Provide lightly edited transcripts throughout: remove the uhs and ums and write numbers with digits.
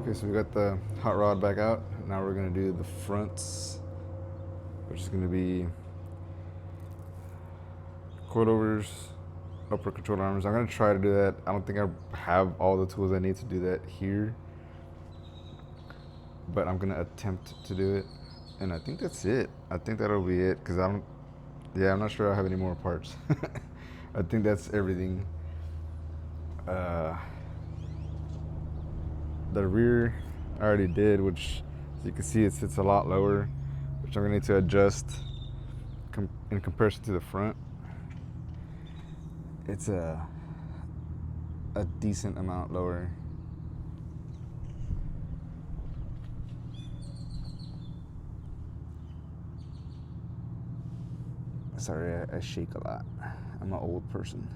Okay, so we got the hot rod back out. Now we're gonna do the fronts, which is gonna be coilovers, upper control arms. I'm gonna try to do that. I don't think I have all the tools I need to do that here, but I'm gonna attempt to do it. And I think that's it. I think that'll be it, because I'm not sure I have any more parts. I think that's everything. Uh, the rear I already did, which as you can see it sits a lot lower, which I'm gonna need to adjust in comparison to the front. It's a decent amount lower. Sorry, I shake a lot. I'm an old person.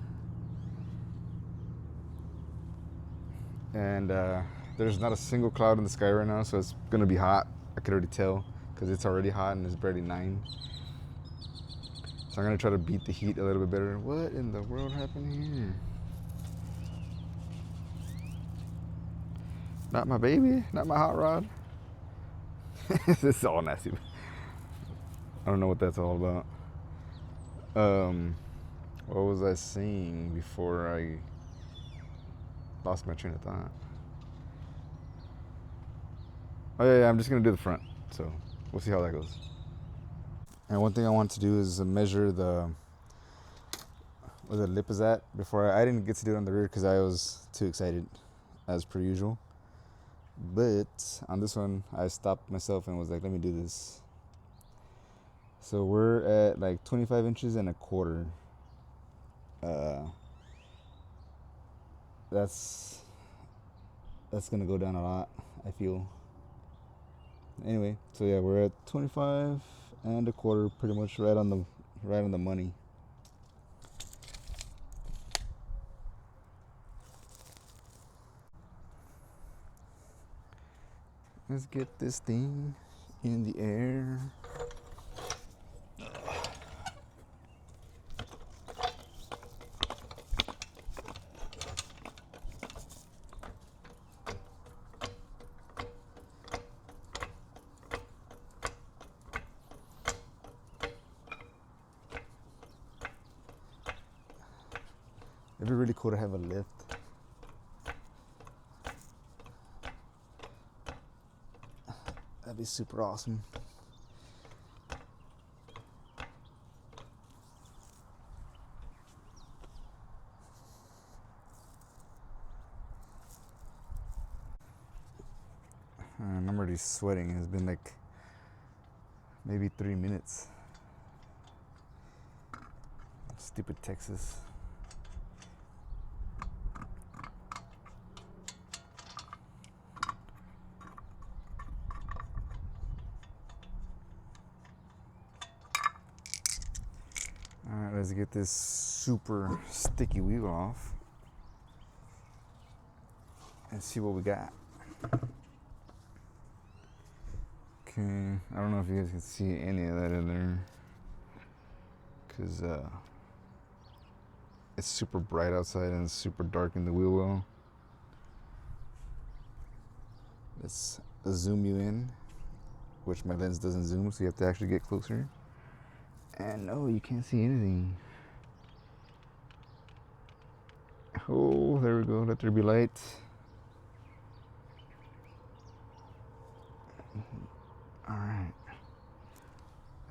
And there's not a single cloud in the sky right now, so it's gonna be hot. I could already tell, because it's already hot and it's barely 9. So I'm gonna try to beat the heat a little bit better. What in the world happened here? Not my baby, not my hot rod. This is all nasty. I don't know what that's all about. What was I saying before I lost my train of thought? Oh yeah, I'm just gonna do the front, so we'll see how that goes. And one thing I want to do is measure where the lip is at. Before I didn't get to do it on the rear because I was too excited, as per usual. But on this one, I stopped myself and was like, let me do this. So we're at like 25 inches and a quarter. That's gonna go down a lot, I feel. Anyway, so yeah, we're at 25 and a quarter, pretty much right on the money. Let's get this thing in the air. It'd be really cool to have a lift. That'd be super awesome. I'm already sweating. It's been like maybe 3 minutes. Stupid Texas. Alright, let's get this super sticky wheel off and see what we got. Okay, I don't know if you guys can see any of that in there, because it's super bright outside and it's super dark in the wheel well. Let's zoom you in, which my lens doesn't zoom, so you have to actually get closer. And no, you can't see anything. Oh, there we go. Let there be light. All right.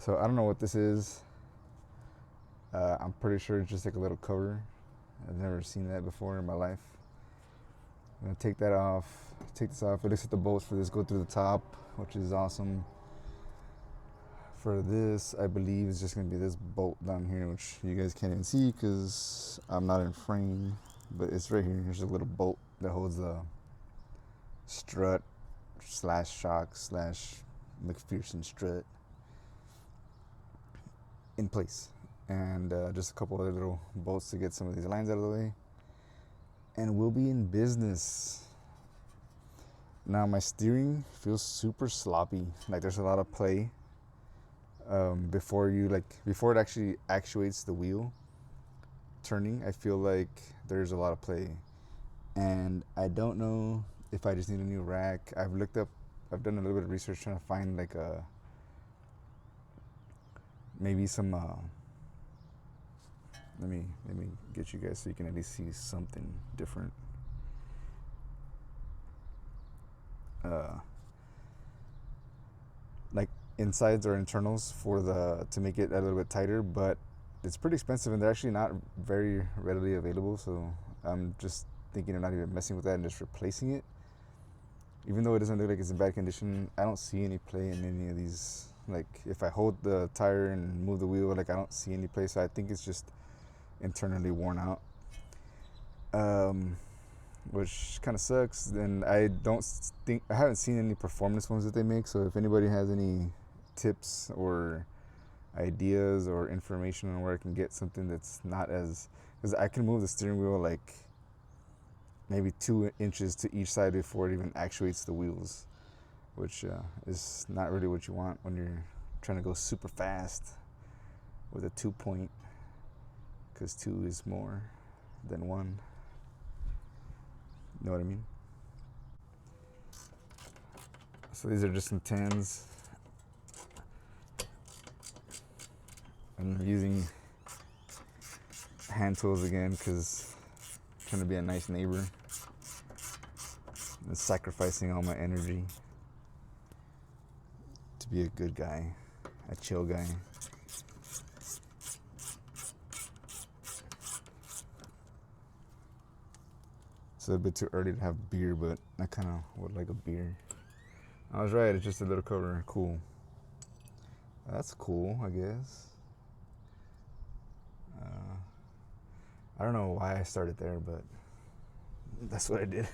So I don't know what this is. I'm pretty sure it's just like a little cover. I've never seen that before in my life. I'm gonna take that off. Take this off. It looks like the bolts for this go through the top, which is awesome. For this, I believe it's just gonna be this bolt down here, which you guys can't even see because I'm not in frame, but it's right here. Here's a little bolt that holds the strut / shock / McPherson strut in place, and just a couple other little bolts to get some of these lines out of the way, and we'll be in business. Now my steering feels super sloppy, like there's a lot of play. Before it actually actuates the wheel turning, I feel like there's a lot of play, and I don't know if I just need a new rack. I've done a little bit of research trying to find like maybe some. Let me get you guys so you can at least see something different. Like insides or internals to make it a little bit tighter, but it's pretty expensive and they're actually not very readily available. So I'm just thinking of not even messing with that and just replacing it. Even though it doesn't look like it's in bad condition, I don't see any play in any of these. Like if I hold the tire and move the wheel, like I don't see any play. So I think it's just internally worn out, which kind of sucks. Then I haven't seen any performance ones that they make. So if anybody has any tips or ideas or information on where I can get something that's not as, because I can move the steering wheel like maybe 2 inches to each side before it even actuates the wheels, which is not really what you want when you're trying to go super fast with a 2-point, because 2 is more than 1. You know what I mean? So these are just some tins. I'm using hand tools again because I'm trying to be a nice neighbor and sacrificing all my energy to be a good guy, a chill guy. It's a bit too early to have beer, but I kind of would like a beer. I was right, it's just a little cover. Cool. That's cool, I guess. I don't know why I started there, but that's what I did.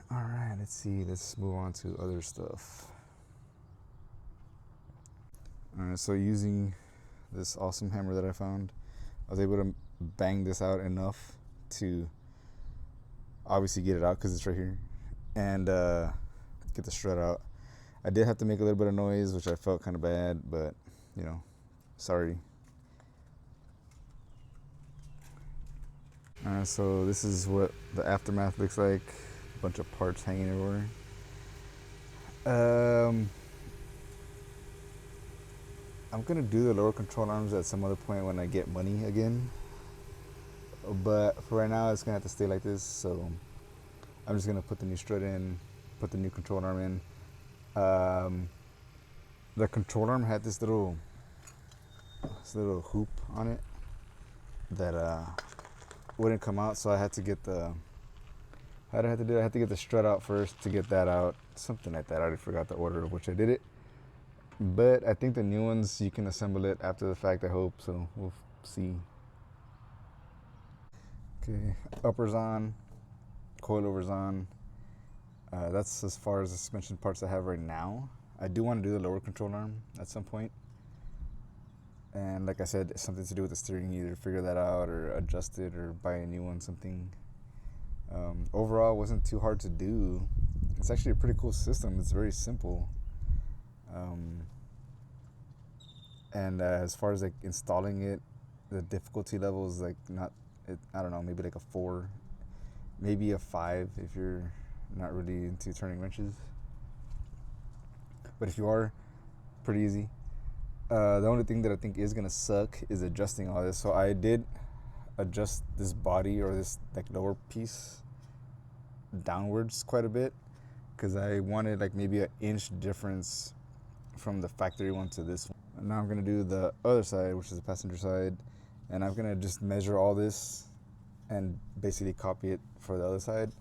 All right, let's see. Let's move on to other stuff. All right, so using this awesome hammer that I found, I was able to bang this out enough to obviously get it out because it's right here, and get the strut out. I did have to make a little bit of noise, which I felt kind of bad, but you know, sorry. So this is what the aftermath looks like. A bunch of parts hanging everywhere. I'm gonna do the lower control arms at some other point when I get money again. But for right now, it's gonna have to stay like this. So I'm just gonna put the new strut in, put the new control arm in. The control arm had this little hoop on it that wouldn't come out, so I had to get the I had to get the strut out first to get that out, something like that. I already forgot the order of which I did it, but I think the new ones you can assemble it after the fact, I hope, so we'll see. Okay, uppers on, coilovers on. That's as far as the suspension parts I have right now. I do want to do the lower control arm at some point. And like I said, something to do with the steering, either figure that out or adjust it or buy a new one, something. Overall, it wasn't too hard to do. It's actually a pretty cool system. It's very simple. And as far as like installing it, the difficulty level is like I don't know, maybe like a 4, maybe a 5 if you're not really into turning wrenches. But if you are, pretty easy. The only thing that I think is gonna suck is adjusting all this. So I did adjust this body or this like lower piece downwards quite a bit because I wanted like maybe an inch difference from the factory one to this one. And now I'm gonna do the other side, which is the passenger side, and I'm gonna just measure all this and basically copy it for the other side.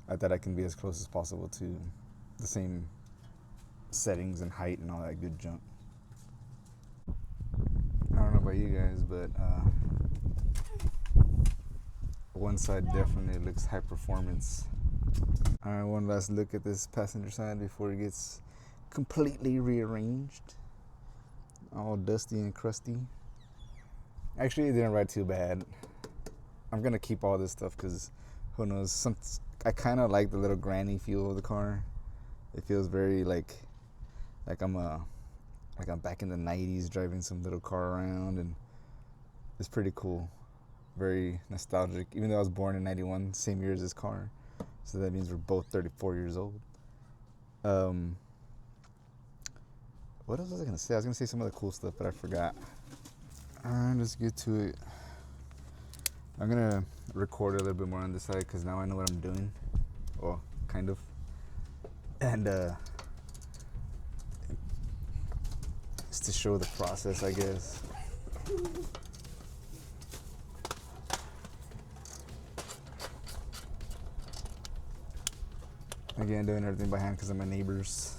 I thought I can be as close as possible to the same settings and height and all that good junk. I don't know about you guys, but one side definitely looks high performance. All right, one last look at this passenger side before it gets completely rearranged. All dusty and crusty. Actually, it didn't ride too bad. I'm gonna keep all this stuff because who knows, I kind of like the little granny feel of the car. It feels very like I'm back in the 90s driving some little car around, and it's pretty cool. Very nostalgic. Even though I was born in 91, same year as this car. So that means we're both 34 years old. What else was I gonna say? I was gonna say some of the cool stuff, but I forgot. Let's get to it. I'm gonna record a little bit more on this side because now I know what I'm doing. Well, kind of. And just to show the process, I guess. Again, doing everything by hand because of my neighbors.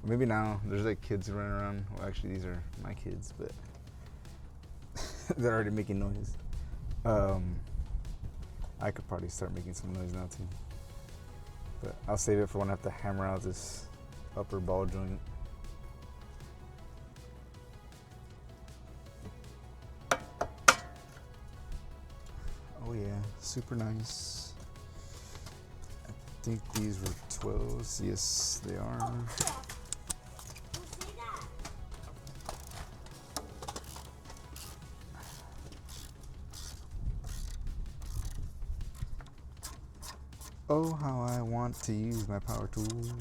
Maybe now there's like kids running around. Well, actually, these are my kids, but they're already making noise. I could probably start making some noise now too, but I'll save it for when I have to hammer out this upper ball joint. Oh yeah, super nice. I think these were 12s. Yes, they are. Oh, how I want to use my power tools.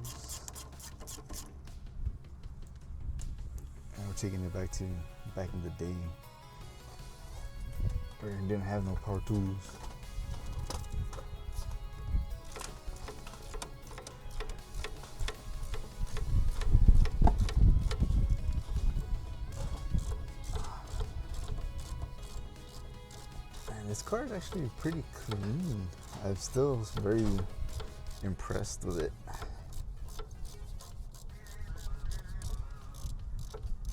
And we're taking it back in the day where you didn't have no power tools. And this car is actually pretty clean. I'm still very impressed with it.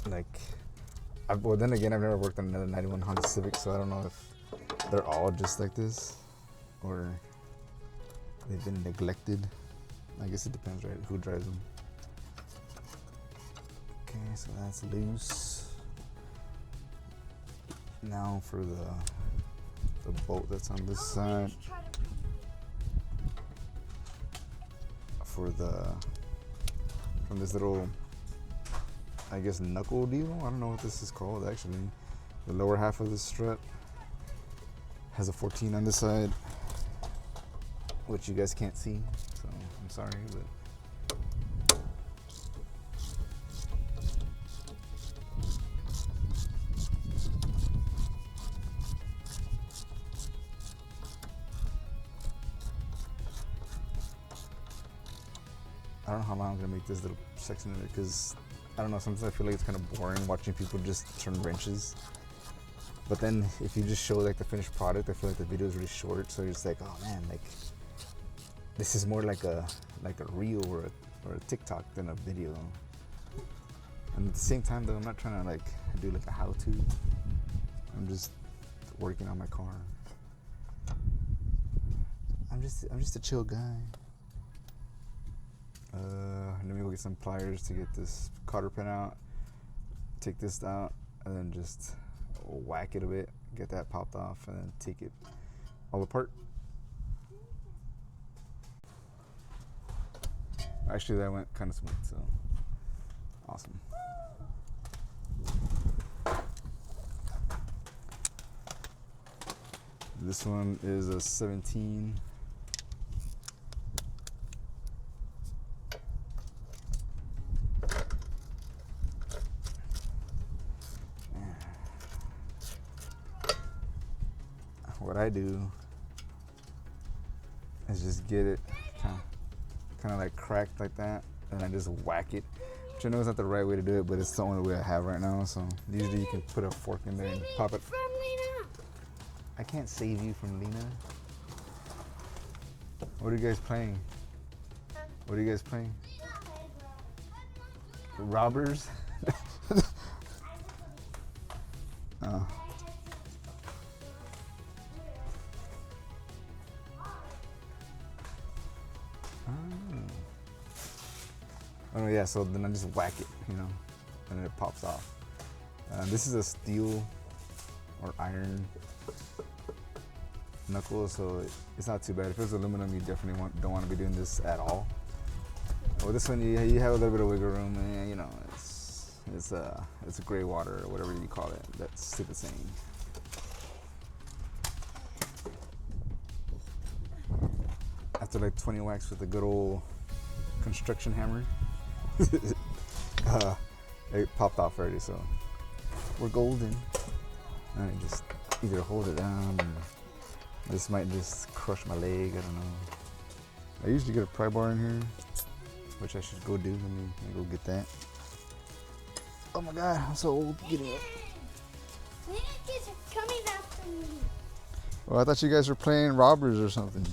Like, well, then again, I've never worked on another 91 Honda Civic, so I don't know if they're all just like this or they've been neglected. I guess it depends, right? Who drives them. Okay, so that's loose. Now for the bolt that's on this side. From this little, I guess, knuckle deal. I don't know what this is called actually. The lower half of the strut has a 14 on this side, which you guys can't see, so I'm sorry, but I don't know how long I'm gonna make this little section of it because I don't know, sometimes I feel like it's kind of boring watching people just turn wrenches. But then if you just show like the finished product, I feel like the video is really short, so you're just like, oh man, like this is more like a reel or a TikTok than a video. And at the same time though, I'm not trying to like do like a how-to. I'm just working on my car. I'm just a chill guy. Let me go get some pliers to get this cotter pin out, take this out, and then just whack it a bit, get that popped off, and then take it all apart. Actually, that went kind of smooth, so awesome. This one is a 17. What I do is just get it kind of like cracked like that, and I just whack it. Which I know is not the right way to do it, but it's the only way I have right now. So usually you can put a fork in there and pop it. From Lena. I can't save you from Lena. What are you guys playing? What are you guys playing? Robbers? Oh. Oh yeah, so then I just whack it, you know, and then it pops off. This is a steel or iron knuckle, so it's not too bad. If it's aluminum, you definitely don't want to be doing this at all. Well, this one you have a little bit of wiggle room, and you know it's a gray water or whatever you call it. That's stupid saying. after like 20 whacks with a good old construction hammer, it popped off already, so we're golden. And I just either hold it down or this might just crush my leg, I don't know. I usually get a pry bar in here, which I should go do. Let me go get that. Oh my god, I'm so old. Getting up. Kids are coming after me. Well, I thought you guys were playing robbers or something.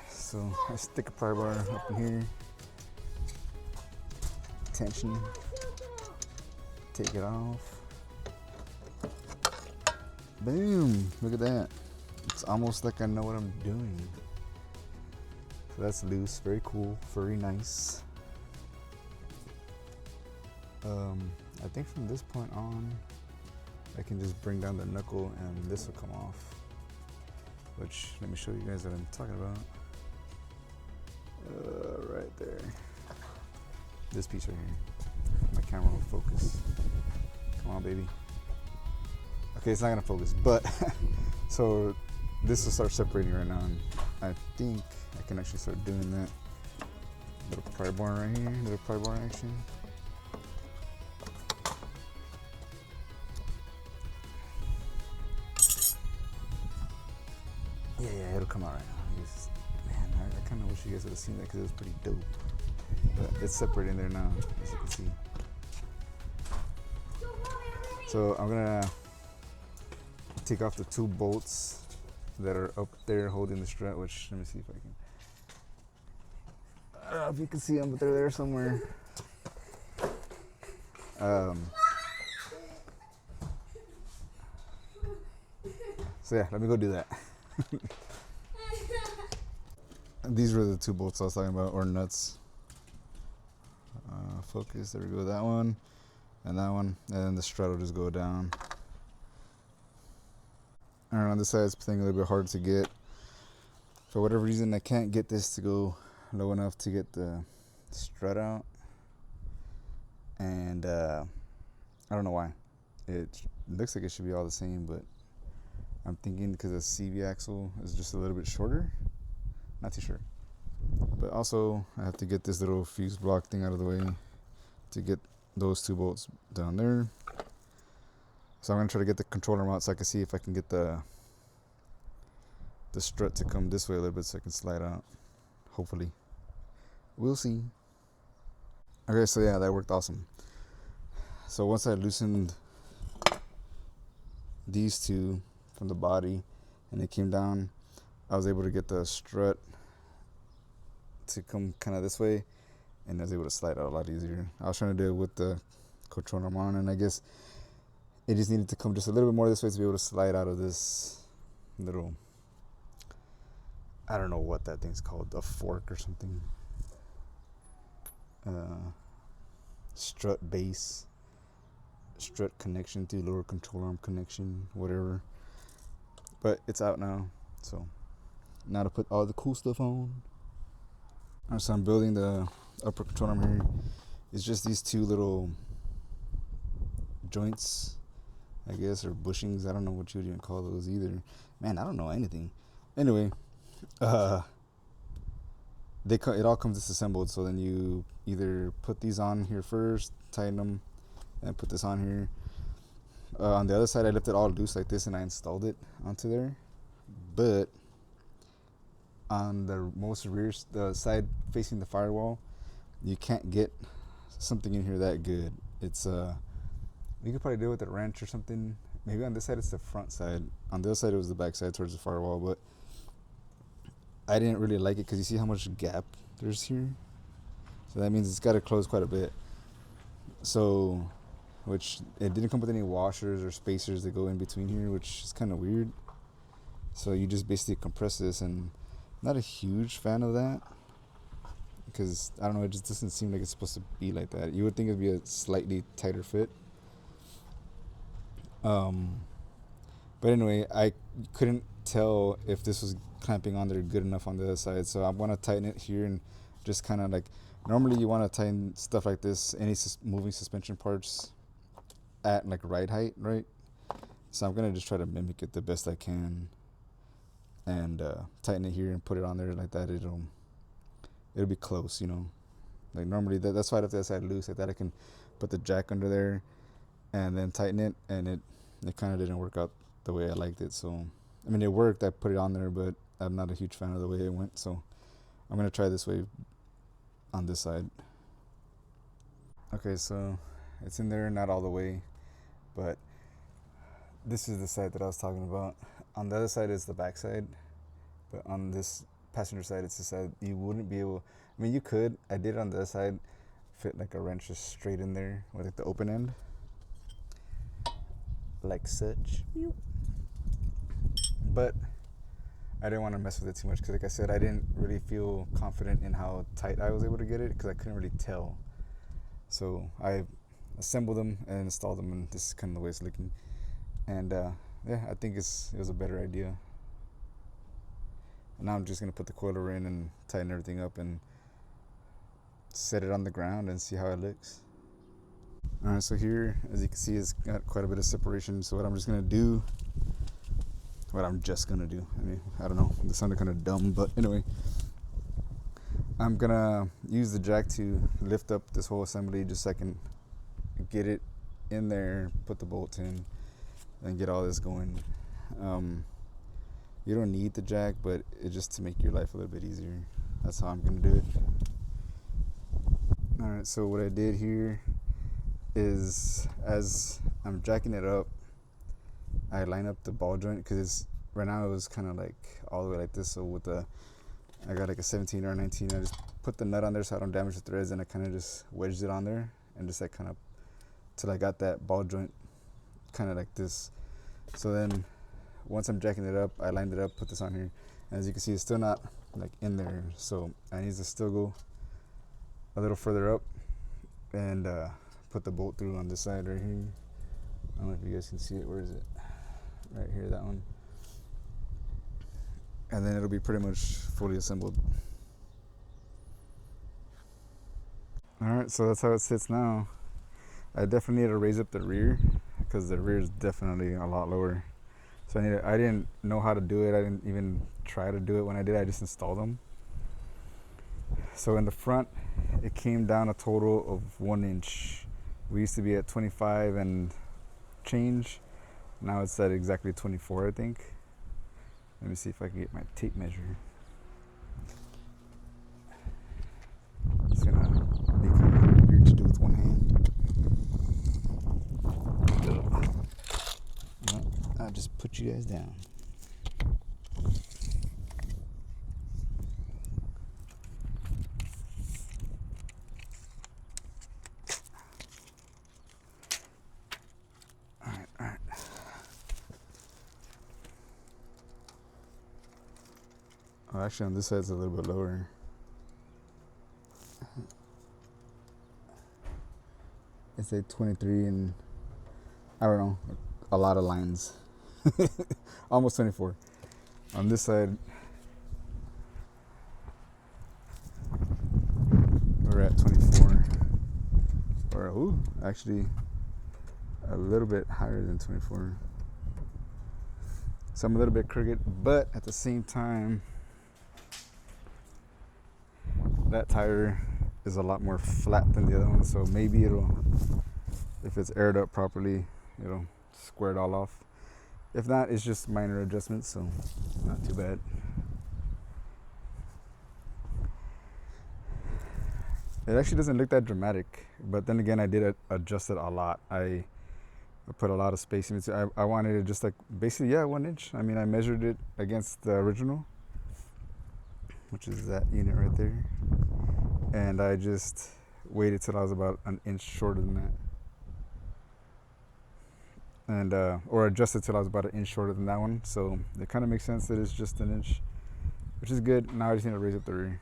So I stick a pry bar up in here. Tension. Take it off. Boom! Look at that. It's almost like I know what I'm doing. So that's loose, very cool, very nice. I think from this point on, I can just bring down the knuckle and this will come off. Which, let me show you guys what I'm talking about. Right there. This piece right here. My camera will focus. Come on, baby. Okay, it's not gonna focus, but so this will start separating right now, and I think I can actually start doing that. Little pry bar right here, little pry bar action. Yeah, it'll come out right now. Man, I kind of wish you guys would have seen that because it was pretty dope. But it's separating there now, as you can see. So I'm gonna take off the 2 bolts that are up there holding the strut, which, let me see if I can. I don't know if you can see them, but they're there somewhere. So yeah, let me go do that. These were the 2 bolts I was talking about, or nuts. Focus, there we go, that one, and then the strut will just go down. And on this side, it's playing a little bit hard to get. For whatever reason, I can't get this to go low enough to get the strut out. And I don't know why. It looks like it should be all the same, but I'm thinking because the CV axle is just a little bit shorter. Not too sure. But also, I have to get this little fuse block thing out of the way to get those 2 bolts down there. So I'm going to try to get the controller out so I can see if I can get the strut to come this way a little bit so I can slide out. Hopefully. We'll see. Okay, so yeah, that worked awesome. So once I loosened these 2 from the body and they came down, I was able to get the strut to come kind of this way, and I was able to slide out a lot easier. I was trying to do it with the control arm on, and I guess it just needed to come just a little bit more this way to be able to slide out of this little, I don't know what that thing's called, a fork or something. Strut base, strut connection to lower control arm connection, whatever. But it's out now, so now to put all the cool stuff on. Alright, so I'm building the upper control arm here. It's just these 2 little joints, I guess, or bushings. I don't know what you would even call those either. Man, I don't know anything. Anyway, it all comes disassembled, so then you either put these on here first, tighten them, and put this on here. On the other side, I left it all loose like this and I installed it onto there. But on the most rear, the side facing the firewall, you can't get something in here that good. It's you could probably do it with a wrench or something. Maybe on this side it's the front side. On the other side it was the back side towards the firewall, but I didn't really like it because you see how much gap there's here. So that means it's got to close quite a bit. So, which it didn't come with any washers or spacers that go in between here, which is kind of weird. So you just basically compress this, and I'm not a huge fan of that because I don't know, it just doesn't seem like it's supposed to be like that. You would think it'd be a slightly tighter fit. But anyway, I couldn't tell if this was clamping on there good enough on the other side, so I want to tighten it here and just kind of like, normally you want to tighten stuff like this, any moving suspension parts, at like ride height, right? So I'm gonna just try to mimic it the best I can, and tighten it here and put it on there like that. It'll be close, you know. Like normally that's why I left that side loose, like that I can put the jack under there and then tighten it, and it kind of didn't work out the way I liked it. So I mean, it worked. I put it on there, but I'm not a huge fan of the way it went. So I'm gonna try this way on this side. Okay, so it's in there, not all the way, but this is the side that I was talking about. On the other side is the back side, but on this passenger side, it's the side you wouldn't be able. I mean, you could. I did it on the other side, fit like a wrench just straight in there with like the open end, like such. But I didn't want to mess with it too much because, like I said, I didn't really feel confident in how tight I was able to get it because I couldn't really tell. So I assembled them and installed them, and this is kind of the way it's looking. And yeah, I think it was a better idea. And now I'm just gonna put the coilover in and tighten everything up and set it on the ground and see how it looks. All right, so here, as you can see, it's got quite a bit of separation. So what I'm just gonna do, I mean, I don't know, this sounded kind of dumb, but anyway, I'm gonna use the jack to lift up this whole assembly just so I can get it in there, put the bolts in, and get all this going. You don't need the jack, but it's just to make your life a little bit easier. That's how I'm gonna do it. All right, so what I did here is, as I'm jacking it up, I line up the ball joint because right now it was kind of like all the way like this. So with I got like a 17 or a 19. I just put the nut on there so I don't damage the threads, and I kind of just wedged it on there and just like kind of till I got that ball joint kind of like this. So then once I'm jacking it up, I lined it up, put this on here, and as you can see, it's still not like in there. So I need to still go a little further up and put the bolt through on this side right here. I don't know if you guys can see it. Where is it? Right here, that one. And then it'll be pretty much fully assembled. Alright, so that's how it sits now. I definitely need to raise up the rear because the rear is definitely a lot lower. So I didn't know how to do it. I didn't even try to do it when I did. I just installed them. So in the front, it came down a total of 1 inch. We used to be at 25 and change. Now it's at exactly 24, I think. Let me see if I can get my tape measure. It's gonna be kind of weird to do with one hand. Well, I'll just put you guys down. Alright. Oh, actually, on this side it's a little bit lower. It's like 23 and I don't know, a lot of lines. Almost 24. On this side, we're at 24. Or, actually a little bit higher than 24. So I'm a little bit crooked, but at the same time, that tire is a lot more flat than the other one, so maybe if it's aired up properly, it'll square it all off. If not, it's just minor adjustments, so not too bad. It actually doesn't look that dramatic, but then again, I did adjust it a lot. I put a lot of space in it. I wanted it just like basically 1 inch. I mean, I measured it against the original, which is that unit right there, and I just waited till I was about an inch shorter than that, and or adjusted till I was about an inch shorter than that one. So it kind of makes sense that it's just an inch, which is good. Now I just need to raise up the rear.